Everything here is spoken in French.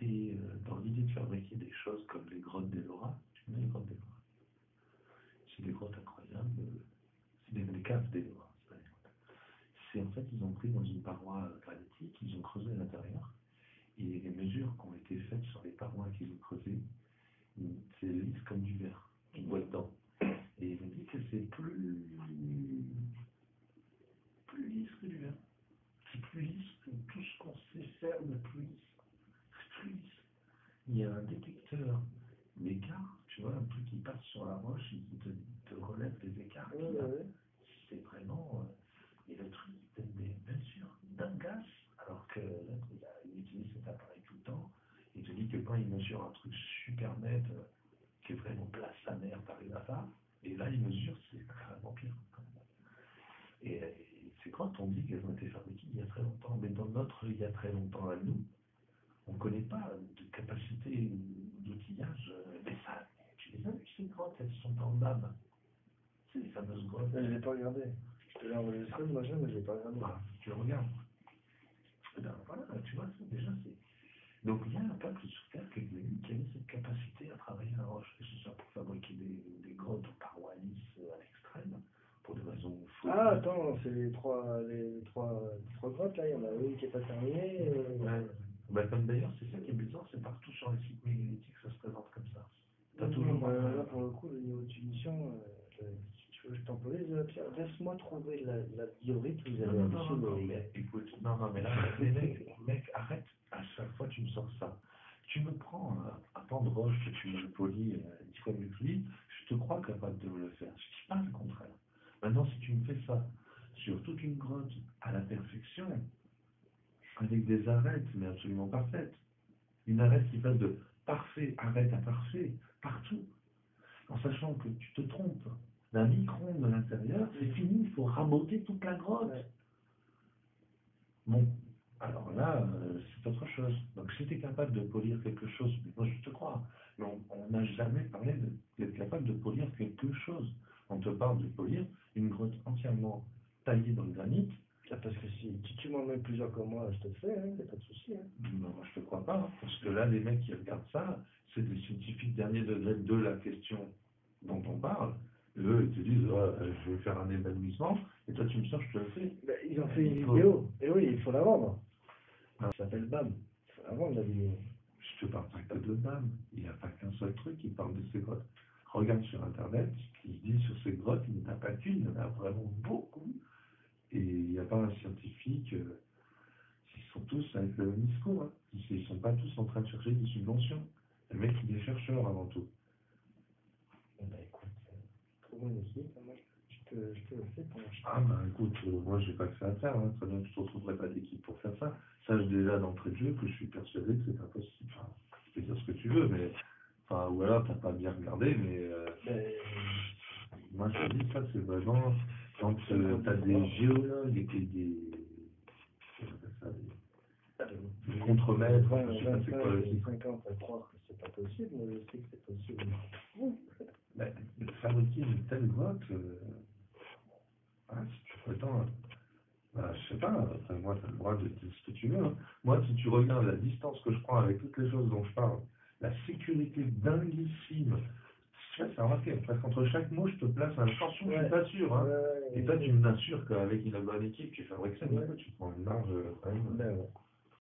Et dans l'idée de fabriquer des choses comme les grottes d'Ellora, tu connais les grottes d'Ellora? C'est des grottes incroyables, c'est des caves d'Ellora. C'est en fait, ils ont pris dans une paroi granitique, ils ont creusé à l'intérieur, et les mesures qui ont été faites sur les parois qu'ils ont creusées, c'est lisse comme du verre, on voit dedans. Et ils ont dit que c'est plus lisse que du verre. C'est plus lisse que tout ce qu'on sait faire de plus lisse. C'est plus lisse. Il y a un détecteur d'écart, tu vois, un truc qui passe sur la roche et qui te relève les écarts. C'est vraiment... et le truc, il donne des mesures dingasses, alors que l'autre, il utilise cet appareil tout le temps. Il te dit que quand il mesure un truc super net, qui est vraiment place sa mère, t'arrives à ça, et là, il mesure, c'est vraiment pire. Et ces grottes, on dit qu'elles ont été fabriquées il y a très longtemps, mais dans notre il y a très longtemps à nous, on ne connaît pas de capacité d'outillage, mais ça, tu les as vues ces grottes, elles sont en lame. C'est les fameuses grottes. Je ne l'ai pas regardé. Je te l'ai enregistré, machin, mais je ne l'ai pas regardé. Voilà, tu le regardes. Et ben voilà, tu vois, ça, déjà, c'est... Donc il y a un peuple sur Terre qui avait cette capacité à travailler à la roche, que ce soit pour fabriquer des grottes en parois lisses à l'extrême, pour des raisons folles. Ah, attends, c'est les trois grottes, là, il y en a une qui n'est pas terminée. Ouais. Bah, comme d'ailleurs, c'est ça qui est bizarre, c'est partout sur les sites mégalithiques, ça se présente comme ça. T'as toujours... là, pour le coup, le niveau de finition, si tu veux, je temporise, Pierre, laisse-moi trouver la diorite que vous avez Non, mais écoute, non, mais là, les mecs, arrête, à chaque fois tu me sors ça. Tu me prends un pan de roche que tu me le polis 10 fois mieux que lui, je te crois capable de me le faire. Je dis pas le contraire. Maintenant, si tu me fais ça sur toute une grotte à la perfection, avec des arêtes, mais absolument parfaites, une arête qui passe de parfait arête à parfait, partout, en sachant que tu te trompes d'un micron de l'intérieur, c'est fini, il faut raboter toute la grotte. Ouais. Bon, alors là, c'est autre chose. Donc si tu es capable de polir quelque chose, moi je te crois, mais on n'a jamais parlé d'être capable de polir quelque chose. On te parle de polir une grotte entièrement taillée dans le granit. Ah, parce que si tu m'en mets plusieurs comme moi, je te le fais, il n'y a pas de souci. Non, moi je te crois pas, parce que là, les mecs qui regardent ça, c'est des scientifiques dernier degré de la question dont on parle. Eux, ils te disent, je vais faire un évanouissement, et toi tu me sors, je te le fais. Ben, ils ont fait une vidéo, et oui, il faut la vendre. Ça s'appelle BAM, il faut la vendre la vidéo. Je te parle pas que de BAM, il n'y a pas qu'un seul truc qui parle de ces grottes. Regarde sur Internet, il dit sur ces grottes, il n'y en a pas qu'une, il y en a vraiment beaucoup. Et il n'y a pas un scientifique, ils sont tous avec le même discours, hein. Ils ne sont pas tous en train de chercher des subventions. Le mec, il est chercheur avant tout. Ben écoute, trouve une équipe, moi je te le fais pour l'acheter. Ah ben écoute, moi j'ai pas que ça à faire, hein. Très bien que je ne retrouverai pas d'équipe pour faire ça. Sache déjà d'entrée de jeu que je suis persuadé que c'est impossible. Enfin, tu peux dire ce que tu veux, mais... Enfin, ou alors t'as pas bien regardé, mais... moi je te dis, ça c'est vraiment... Quand t'as des géologues et des... des contremaîtres, je sais pas c'est quoi le titre. 50 à croire que c'est pas possible, mais je sais que c'est possible. Ben, fabriquer une telle grotte, si tu prétends, je sais pas, moi t'as le droit de dire ce que tu veux. Hein. Moi, si tu regardes la distance que je prends avec toutes les choses dont je parle, la sécurité dinguissime, tu vois, c'est remarqué, presque entre chaque mot, je te place un attention, je suis pas sûr. Hein. Et toi, tu m'assures qu'avec une bonne équipe, tu fabriques ça, tu prends une marge quand même.